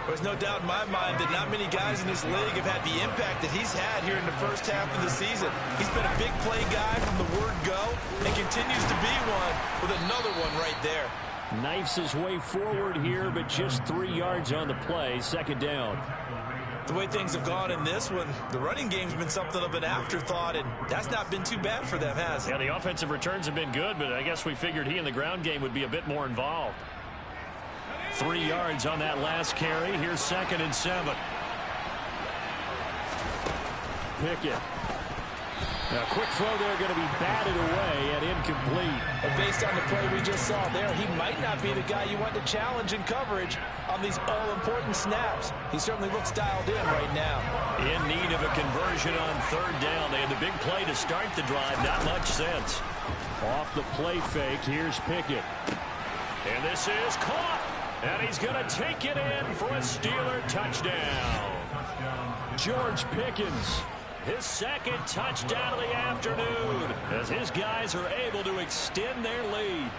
There's no doubt in my mind that not many guys in this league have had the impact that he's had here in the first half of the season. He's been a big play guy from the word go and continues to be one with another one right there. Knifes his way forward here, but just 3 yards on the play. 2nd down. The way things have gone in this one, the running game's been something of an afterthought, and that's not been too bad for them, has it? Yeah, the offensive returns have been good, but I guess we figured he in the ground game would be a bit more involved. 3 yards on that last carry. Here's 2nd and 7. Pickett. Now, quick throw there going to be batted away and incomplete. But based on the play we just saw there, he might not be the guy you want to challenge in coverage on these all-important snaps. He certainly looks dialed in right now. In need of a conversion on 3rd down. They had the big play to start the drive. Not much sense. Off the play fake, here's Pickett. And this is caught. And he's going to take it in for a Steeler touchdown. George Pickens. His 2nd touchdown of the afternoon as his guys are able to extend their lead.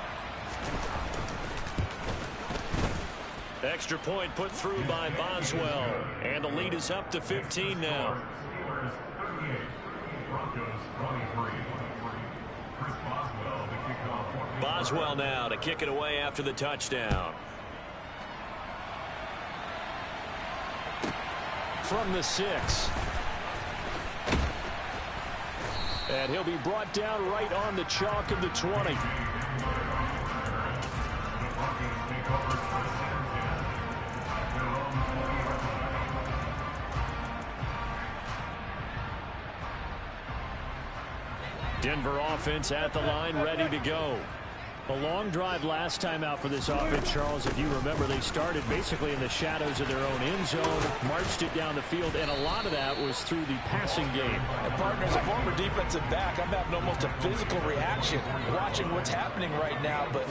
Extra point put through by Boswell. And the lead is up to 15 now. Steelers 38, Broncos 23. Chris Boswell, the kickoff for Boswell now to kick it away after the touchdown. From the 6. And he'll be brought down right on the chalk of the 20. Denver offense at the line, ready to go. A long drive last time out for this offense, Charles. If you remember, they started basically in the shadows of their own end zone, marched it down the field, and a lot of that was through the passing game. And partner, as a former defensive back, I'm having almost a physical reaction watching what's happening right now. But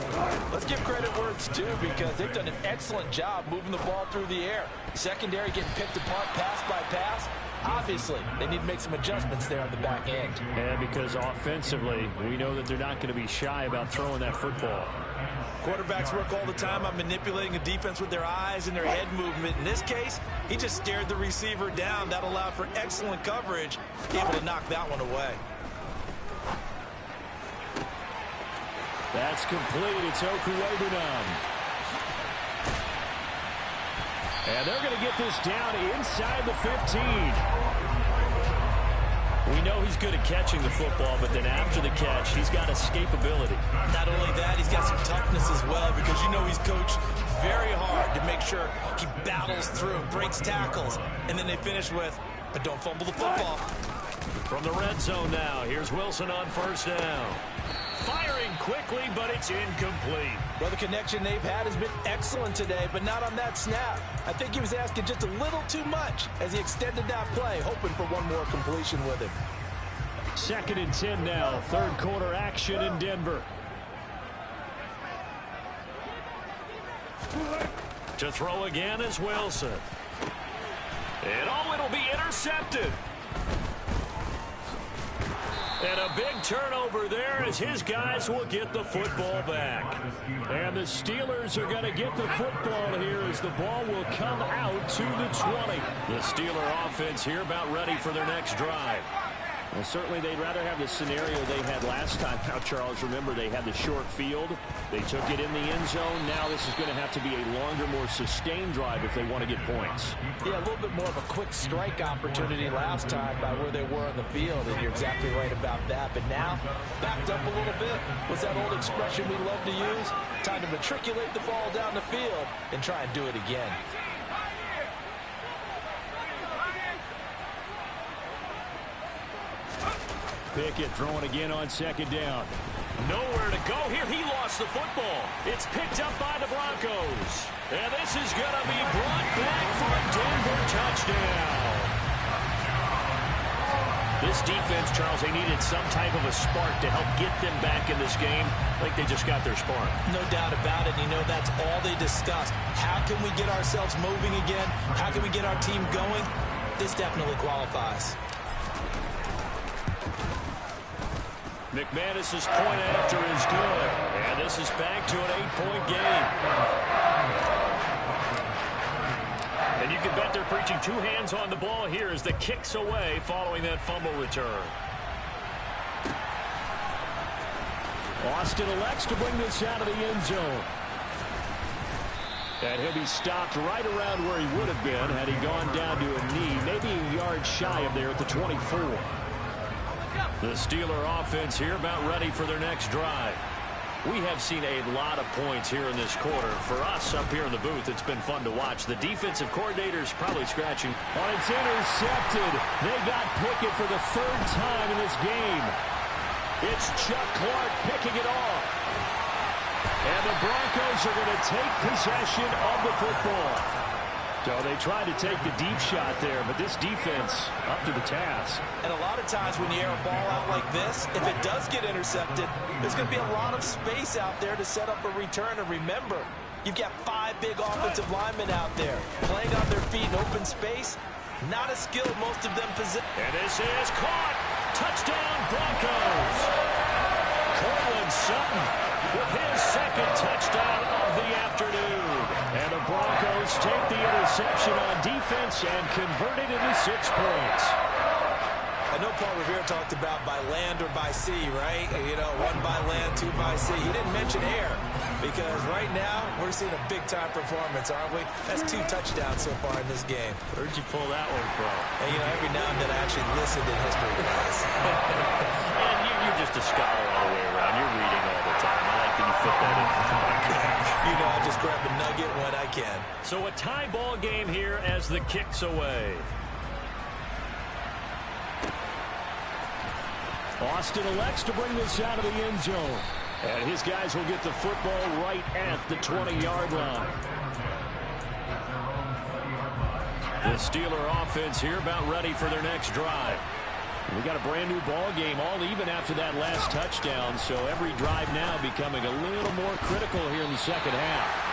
let's give credit where it's due, because they've done an excellent job moving the ball through the air. Secondary getting picked apart pass by pass. Obviously, they need to make some adjustments there on the back end. And because offensively, we know that they're not going to be shy about throwing that football. Quarterbacks work all the time on manipulating a defense with their eyes and their head movement. In this case, he just stared the receiver down. That allowed for excellent coverage, able to knock that one away. That's complete. It's Okuwebunam. And they're going to get this down inside the 15. We know he's good at catching the football, but then after the catch, he's got escapability. Not only that, he's got some toughness as well, because you know he's coached very hard to make sure he battles through, breaks tackles, and then they finish with, but don't fumble the football. From the red zone now, here's Wilson on first down. Firing quickly, but it's incomplete. Well, the connection they've had has been excellent today, but not on that snap. I think he was asking just a little too much as he extended that play, hoping for one more completion with him. 2nd and 10 now. Third quarter action in Denver. To throw again is Wilson. And it'll be intercepted. And a big turnover there as his guys will get the football back. And the Steelers are going to get the football here as the ball will come out to the 20. The Steeler offense here about ready for their next drive. Well, certainly they'd rather have the scenario they had last time. Now, Charles, remember they had the short field. They took it in the end zone. Now this is going to have to be a longer, more sustained drive if they want to get points. Yeah, a little bit more of a quick strike opportunity last time by where they were on the field, and you're exactly right about that. But now, backed up a little bit. What's that old expression we love to use? Time to matriculate the ball down the field and try and do it again. Pickett throwing again on 2nd down. Nowhere to go here. He lost the football. It's picked up by the Broncos. And this is going to be brought back for a Denver touchdown. This defense, Charles, they needed some type of a spark to help get them back in this game. Like they just got their spark. No doubt about it. You know, that's all they discussed. How can we get ourselves moving again? How can we get our team going? This definitely qualifies. McManus's point after is good. And this is back to an 8-point game. And you can bet they're preaching 2 hands on the ball here as the kick's away following that fumble return. Austin elects to bring this out of the end zone. And he'll be stopped right around where he would have been had he gone down to a knee, maybe a yard shy of there at the 24. The Steeler offense here about ready for their next drive. We have seen a lot of points here in this quarter. For us up here in the booth, it's been fun to watch. The defensive coordinator's probably scratching. Oh, it's intercepted. They got Pickett for the 3rd time in this game. It's Chuck Clark picking it off. And the Broncos are going to take possession of the football. So they tried to take the deep shot there, but this defense up to the task. And a lot of times when you air a ball out like this, if it does get intercepted, there's going to be a lot of space out there to set up a return. And remember, you've got 5 big offensive linemen out there playing on their feet in open space. Not a skill most of them possess. And this is caught. Touchdown, Broncos. Cortland Sutton with his 2nd touchdown of the afternoon. And the Broncos take the interception on defense and convert it into 6 points. I know Paul Revere talked about by land or by sea, right? You know, 1 by land, 2 by sea. He didn't mention air because right now we're seeing a big-time performance, aren't we? That's 2 touchdowns so far in this game. Where'd you pull that one from? And, you know, every now and then I actually listened in history class. And you're just a scholar all the way around. You're reading all the time. I like that you fit that in. You know, I just grab a nugget when I can. So a tie ball game here as the kick's away. Austin elects to bring this out of the end zone. And his guys will get the football right at the 20-yard line. The Steeler offense here about ready for their next drive. We got a brand new ball game, all even after that last touchdown, so every drive now becoming a little more critical here in the second half.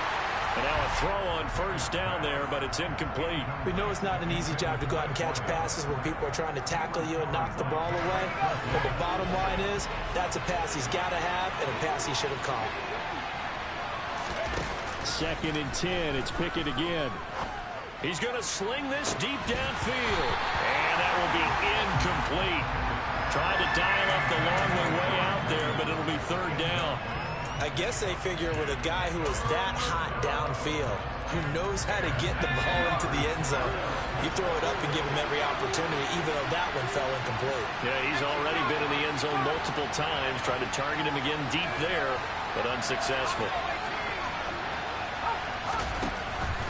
And now a throw on first down there, but it's incomplete. We know it's not an easy job to go out and catch passes when people are trying to tackle you and knock the ball away. But the bottom line is, that's a pass he's got to have and a pass he should have caught. 2nd and 10. It's Pickett again. He's going to sling this deep downfield. And that will be incomplete. Trying to dial up the long way out there, but it'll be 3rd down. I guess they figure with a guy who is that hot downfield, who knows how to get the ball into the end zone, you throw it up and give him every opportunity, even though that one fell incomplete. Yeah, he's already been in the end zone multiple times, trying to target him again deep there, but unsuccessful.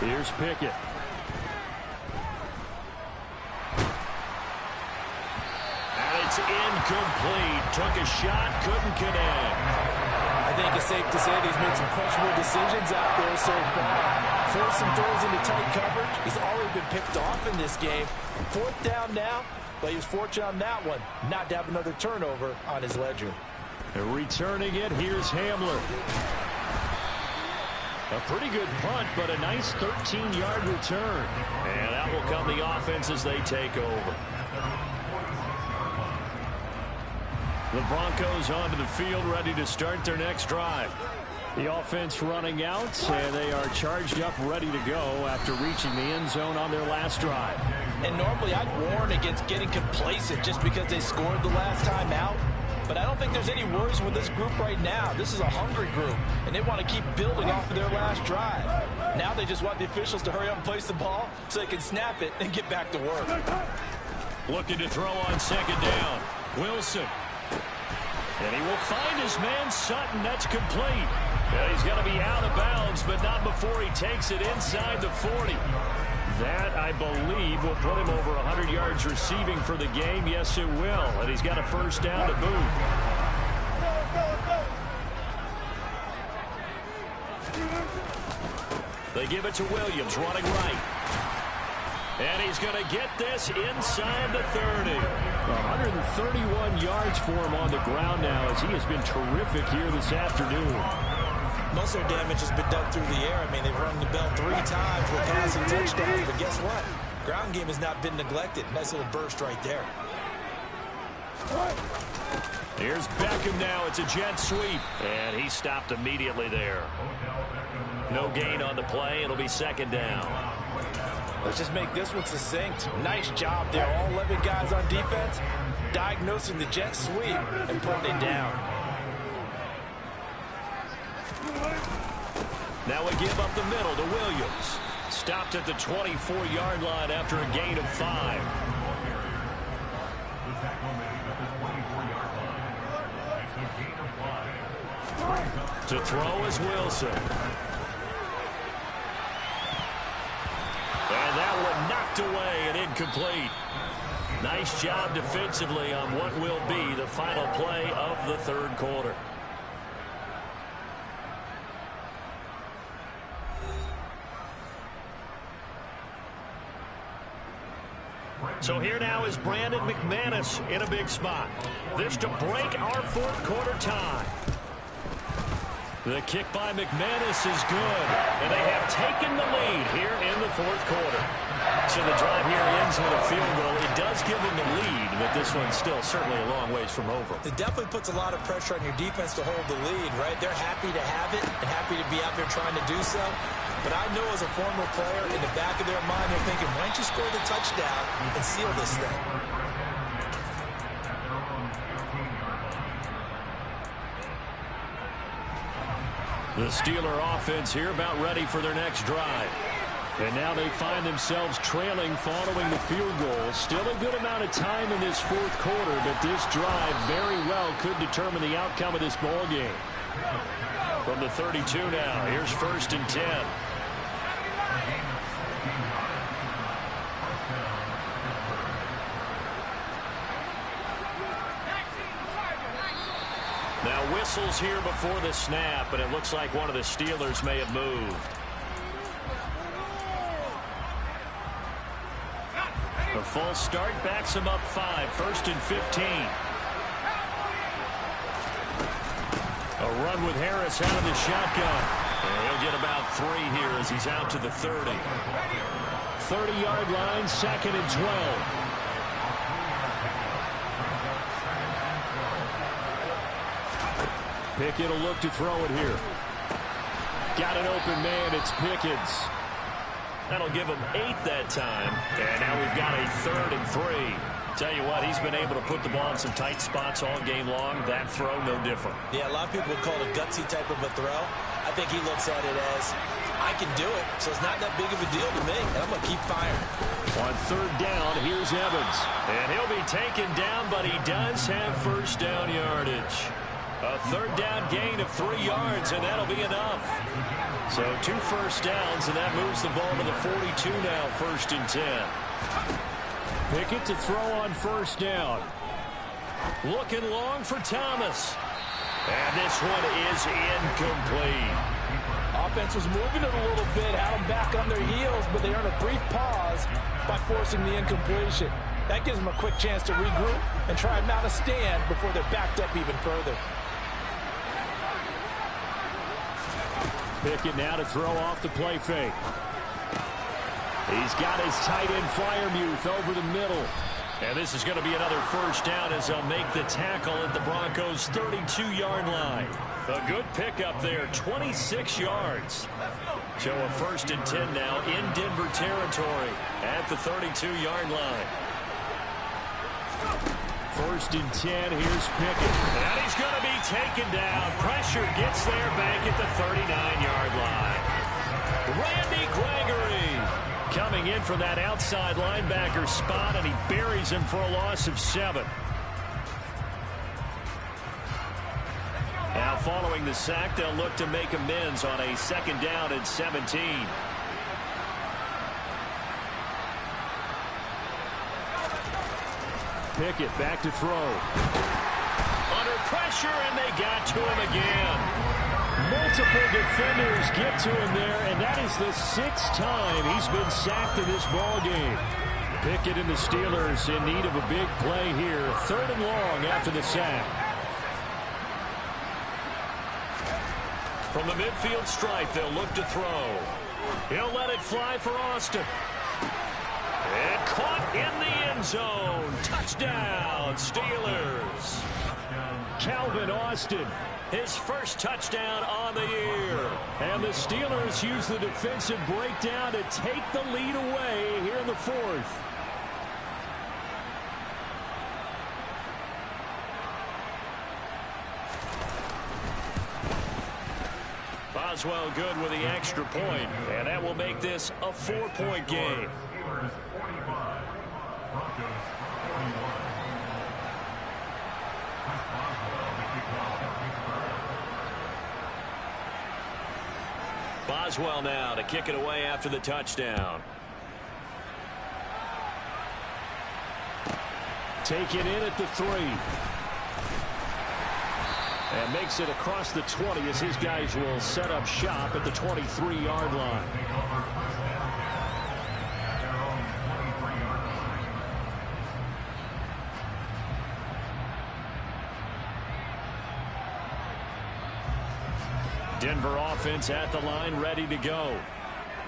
Here's Pickett. And it's incomplete. Took a shot, couldn't connect. I think it's safe to say that he's made some questionable decisions out there so far. Forced some throws into tight coverage. He's already been picked off in this game. 4th down now, but he was fortunate on that one not to have another turnover on his ledger. And returning it, here's Hamler. A pretty good punt, but a nice 13-yard return. And that will come the offense as they take over. The Broncos onto the field, ready to start their next drive. The offense running out, and they are charged up, ready to go after reaching the end zone on their last drive. And normally I'd warn against getting complacent just because they scored the last time out. But I don't think there's any worries with this group right now. This is a hungry group, and they want to keep building off of their last drive. Now they just want the officials to hurry up and place the ball so they can snap it and get back to work. Looking to throw on 2nd down. Wilson. And he will find his man Sutton. That's complete. And he's going to be out of bounds, but not before he takes it inside the 40. That, I believe, will put him over 100 yards receiving for the game. Yes, it will. And he's got a 1st down to boot. They give it to Williams, running right. And he's going to get this inside the 30. 131 yards for him on the ground now, as he has been terrific here this afternoon. Most of their damage has been done through the air. I mean, they've rung the bell 3 times with passing touchdowns. But guess what? Ground game has not been neglected. Nice little burst right there. Here's Beckham now. It's a jet sweep. And he stopped immediately there. No gain on the play. It'll be 2nd down. Let's just make this one succinct. Nice job there. All 11 guys on defense diagnosing the jet sweep and putting it down. Now we give up the middle to Williams. Stopped at the 24-yard line after a gain of 5. To throw is Wilson. And that one knocked away and incomplete. Nice job defensively on what will be the final play of the 3rd quarter. So here now is Brandon McManus in a big spot. This to break our 4th quarter tie. The kick by McManus is good, and they have taken the lead here in the 4th quarter. So the drive here ends with a field goal. It does give them the lead, but this one's still certainly a long ways from over. It definitely puts a lot of pressure on your defense to hold the lead, right? They're happy to have it and happy to be out there trying to do so. But I know as a former player, in the back of their mind, they're thinking, why don't you score the touchdown and seal this thing? The Steeler offense here about ready for their next drive. And now they find themselves trailing following the field goal. Still a good amount of time in this 4th quarter, but this drive very well could determine the outcome of this ball game. From the 32 now, here's 1st and 10. Now whistles here before the snap, and it looks like one of the Steelers may have moved. A false start backs him up 5, 1st and 15. A run with Harris out of the shotgun. And he'll get about 3 here as he's out to the 30. 30-yard line, 2nd and 12. Pickett will look to throw it here. Got an open man. It's Pickens. That'll give him 8 that time. And now we've got a 3rd and 3. Tell you what, he's been able to put the ball in some tight spots all game long. That throw, no different. Yeah, a lot of people would call it a gutsy type of a throw. I think he looks at it as, I can do it, so it's not that big of a deal to me, and I'm going to keep firing. On 3rd down, here's Evans. And he'll be taken down, but he does have 1st down yardage. A 3rd down gain of 3 yards, and that'll be enough. So 2 first downs, and that moves the ball to the 42 now, 1st and 10. Pickett to throw on 1st down. Looking long for Thomas. And this one is incomplete. Offense was moving it a little bit, had them back on their heels, but they earned a brief pause by forcing the incompletion. That gives them a quick chance to regroup and try and mount a stand before they're backed up even further. Pickett now to throw off the play fake. He's got his tight end Freiermuth over the middle. And this is going to be another 1st down as they'll make the tackle at the Broncos' 32-yard line. A good pickup there, 26 yards. So a 1st and 10 now in Denver territory at the 32-yard line. 1st and 10, here's Pickett. And he's going to be taken down. Pressure gets there back at the 39-yard line. Randy Gregory coming in from that outside linebacker spot, and he buries him for a loss of 7. Now following the sack, they'll look to make amends on a 2nd down and 17. Pickett back to throw. Under pressure, and they got to him again. Multiple defenders get to him there, and that is the 6th time he's been sacked in this ball game. Pickett and the Steelers in need of a big play here. 3rd and long after the sack. From the midfield stripe, they'll look to throw. He'll let it fly for Austin. And caught in the end zone. Touchdown, Steelers. Calvin Austin, his 1st touchdown on the year. And the Steelers use the defensive breakdown to take the lead away here in the 4th. Boswell good with the extra point, and that will make this a 4-point game. Boswell now to kick it away after the touchdown. Taken in at the 3. And makes it across the 20 as his guys will set up shop at the 23-yard line. Denver offense at the line, ready to go.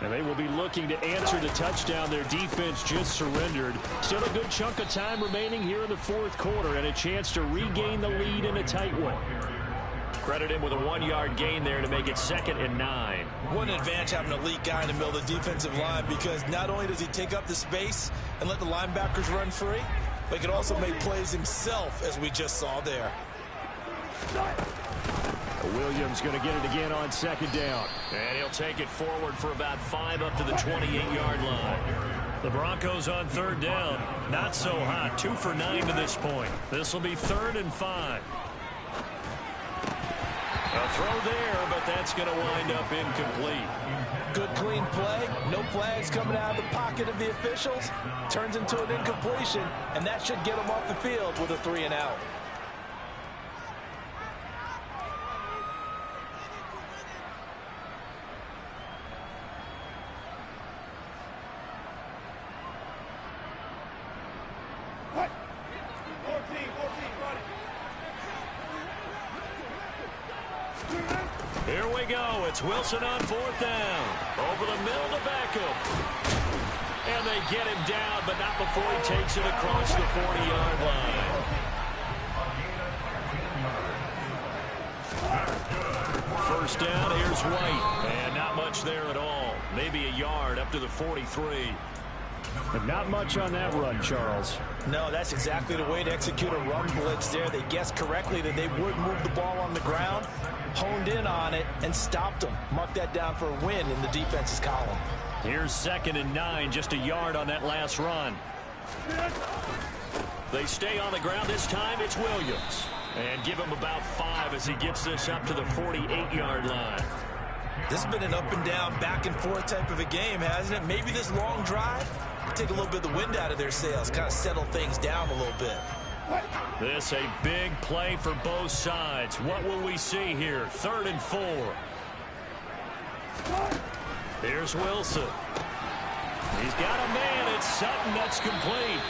And they will be looking to answer the touchdown their defense just surrendered. Still a good chunk of time remaining here in the 4th quarter and a chance to regain the lead in a tight one. Credit him with a 1-yard gain there to make it 2nd and 9. What an advantage having an elite guy in the middle of the defensive line, because not only does he take up the space and let the linebackers run free, but he can also make plays himself, as we just saw there. Williams going to get it again on 2nd down. And he'll take it forward for about 5 up to the 28-yard line. The Broncos on 3rd down. Not so hot. 2 for 9 to this point. This will be 3rd and 5. A throw there, but that's going to wind up incomplete. Good clean play. No flags coming out of the pocket of the officials. Turns into an incompletion, and that should get him off the field with a 3 and out. Here we go. It's Wilson on 4th down. Over the middle to Beckham. And they get him down, but not before he takes it across the 40-yard line. First down, here's White. And not much there at all. Maybe a yard up to the 43. But not much on that run, Charles. No, that's exactly the way to execute a run blitz there. They guessed correctly that they would move the ball on the ground, honed in on it, and stopped them. Mark that down for a win in the defense's column. Here's 2nd and 9, just a yard on that last run. They stay on the ground. This time it's Williams. And give him about 5 as he gets this up to the 48-yard line. This has been an up and down, back and forth type of a game, hasn't it? Maybe this long drive take a little bit of the wind out of their sails, kind of settle things down a little bit. This a big play for both sides. What will we see here? 3rd and 4. Here's Wilson. He's got a man. It's Sutton. That's complete.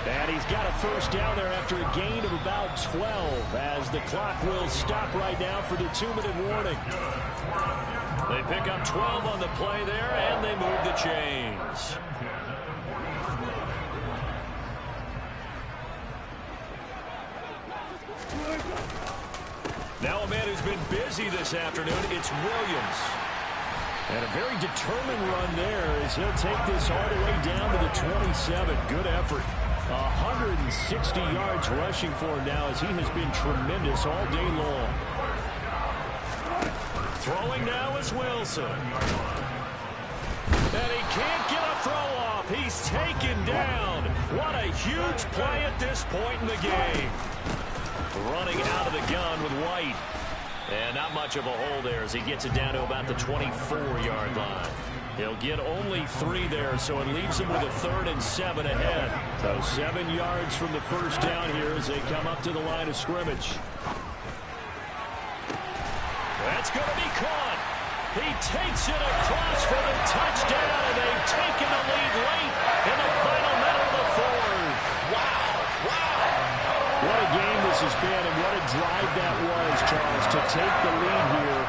And he's got a first down there after a gain of about 12 as the clock will stop right now for the 2-minute warning. They pick up 12 on the play there, and they move the chains. Now a man who's been busy this afternoon, it's Williams. And a very determined run there as he'll take this all the way down to the 27. Good effort. 160 yards rushing for him now as he has been tremendous all day long. Throwing now is Wilson. And he can't get a throw off. He's taken down. What a huge play at this point in the game. Running out of the gun with White. And not much of a hole there as he gets it down to about the 24-yard line. He'll get only 3 there, so it leaves him with a 3rd and 7 ahead. So 7 yards from the first down here as they come up to the line of scrimmage. That's going to be caught. He takes it across for the touchdown, and they've taken the lead late in the final minute of the 4th. Wow. What a game this has been, and what a drive that was, Charles, to take the lead here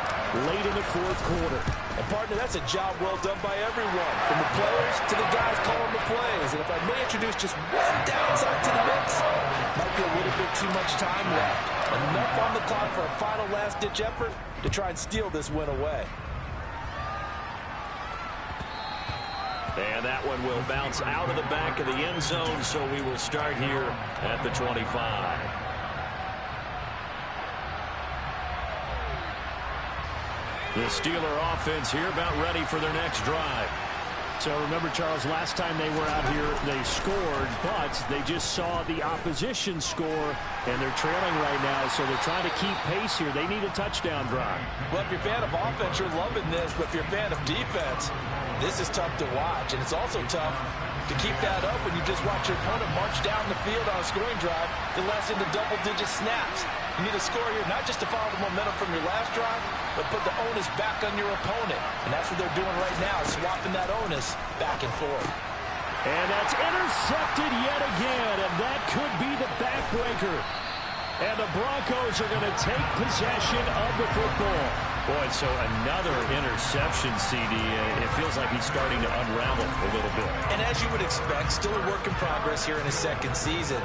late in the 4th quarter. And, partner, that's a job well done by everyone, from the players to the guys calling the plays. And if I may introduce just one downside to the mix, might be a little bit too much time left. Enough on the clock for a final last-ditch effort to try and steal this win away. And that one will bounce out of the back of the end zone, so we will start here at the 25. The Steeler offense here about ready for their next drive. So remember, Charles, last time they were out here, they scored, but they just saw the opposition score, and they're trailing right now, so they're trying to keep pace here. They need a touchdown drive. Well, if you're a fan of offense, you're loving this, but if you're a fan of defense, this is tough to watch, and it's also tough to keep that up when you just watch your opponent march down the field on a scoring drive that lasts into double-digit snaps. You need a score here, not just to follow the momentum from your last drive, but put the onus back on your opponent. And that's what they're doing right now, swapping that onus back and forth. And that's intercepted yet again, and that could be the backbreaker. And the Broncos are going to take possession of the football. Boy, so another interception, CD. It feels like he's starting to unravel a little bit. And as you would expect, still a work in progress here in his second season.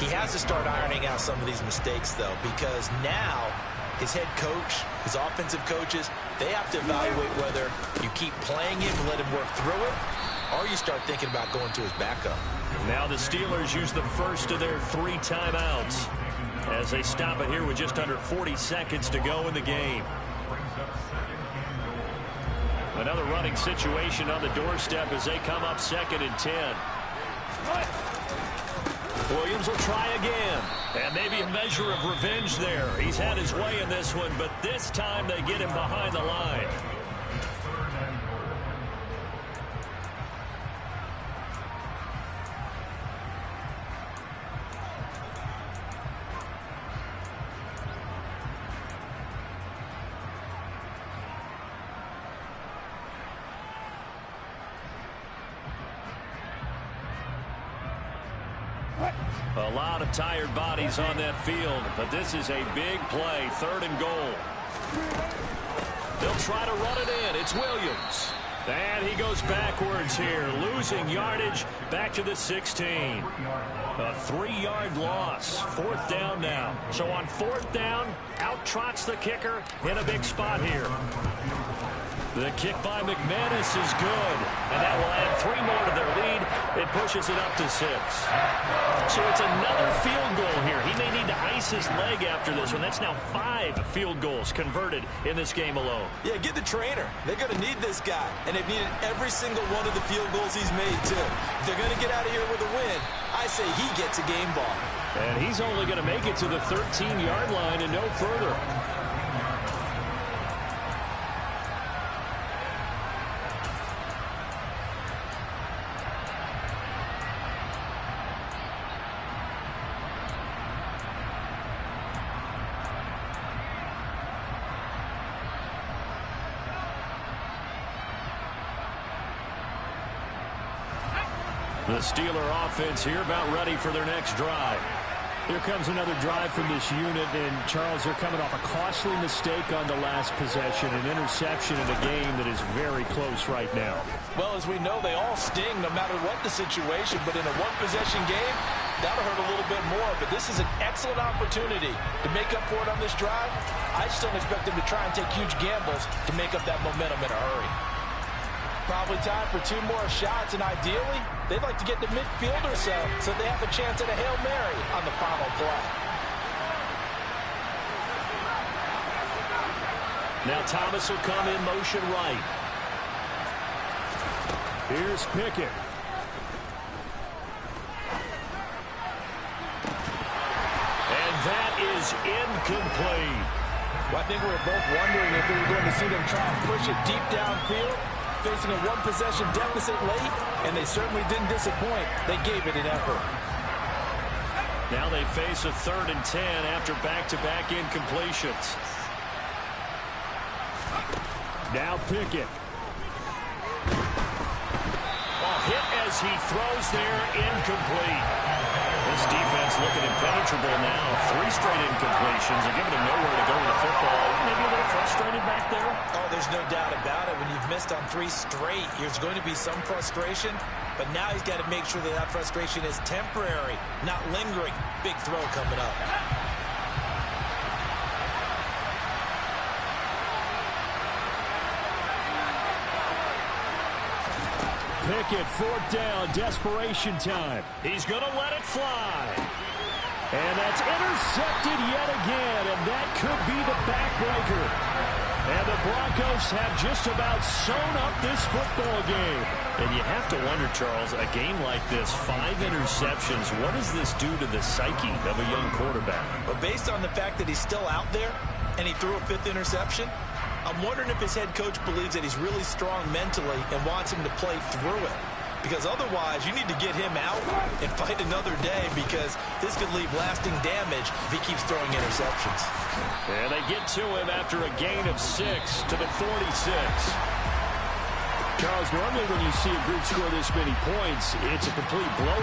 He has to start ironing out some of these mistakes, though, because now his head coach, his offensive coaches, they have to evaluate whether you keep playing him and let him work through it, or you start thinking about going to his backup. Now the Steelers use the first of their 3 timeouts as they stop it here with just under 40 seconds to go in the game. Another running situation on the doorstep as they come up 2nd and 10. Williams will try again. And maybe a measure of revenge there. He's had his way in this one, but this time they get him behind the line. A lot of tired bodies on that field, but this is a big play, 3rd and goal. They'll try to run it in. It's Williams. And he goes backwards here, losing yardage back to the 16. A 3-yard loss. 4th down now. So on 4th down, out trots the kicker in a big spot here. The kick by McManus is good, and that will add 3 more to their lead. It pushes it up to 6. So it's another field goal here. He may need to ice his leg after this one. That's now 5 field goals converted in this game alone. Yeah, get the trainer. They're going to need this guy, and they've needed every single one of the field goals he's made, too. If they're going to get out of here with a win, I say he gets a game ball. And he's only going to make it to the 13-yard line and no further. The Steeler offense here about ready for their next drive. Here comes another drive from this unit, and Charles, they're coming off a costly mistake on the last possession, an interception in a game that is very close right now. Well, as we know, they all sting no matter what the situation, but in a one-possession game, that'll hurt a little bit more. But this is an excellent opportunity to make up for it on this drive. I just don't expect them to try and take huge gambles to make up that momentum in a hurry. Probably time for 2 more shots, and ideally, they'd like to get to midfield or so they have a chance at a Hail Mary on the final play. Now Thomas will come in motion right. Here's Pickett. And that is incomplete. Well, I think we were both wondering if we were going to see them try and push it deep downfield, facing a one-possession deficit late, and they certainly didn't disappoint. They gave it an effort. Now they face a 3rd and 10 after back-to-back incompletions. Now Pickett. Hit as he throws there, incomplete. This defense looking impenetrable now. 3 straight incompletions are giving him nowhere to go with the football. Maybe a little frustrated back there. Oh, there's no doubt about it. When you've missed on 3 straight, there's going to be some frustration. But now he's got to make sure that frustration is temporary, not lingering. Big throw coming up. Pickett, 4th down, desperation time. He's going to let it fly. And that's intercepted yet again, and that could be the backbreaker. And the Broncos have just about sewn up this football game. And you have to wonder, Charles, a game like this, 5 interceptions, what does this do to the psyche of a young quarterback? But based on the fact that he's still out there and he threw a 5th interception, I'm wondering if his head coach believes that he's really strong mentally and wants him to play through it. Because otherwise, you need to get him out and fight another day, because this could leave lasting damage if he keeps throwing interceptions. And they get to him after a gain of 6 to the 46. Charles, normally when you see a group score this many points, it's a complete blowout.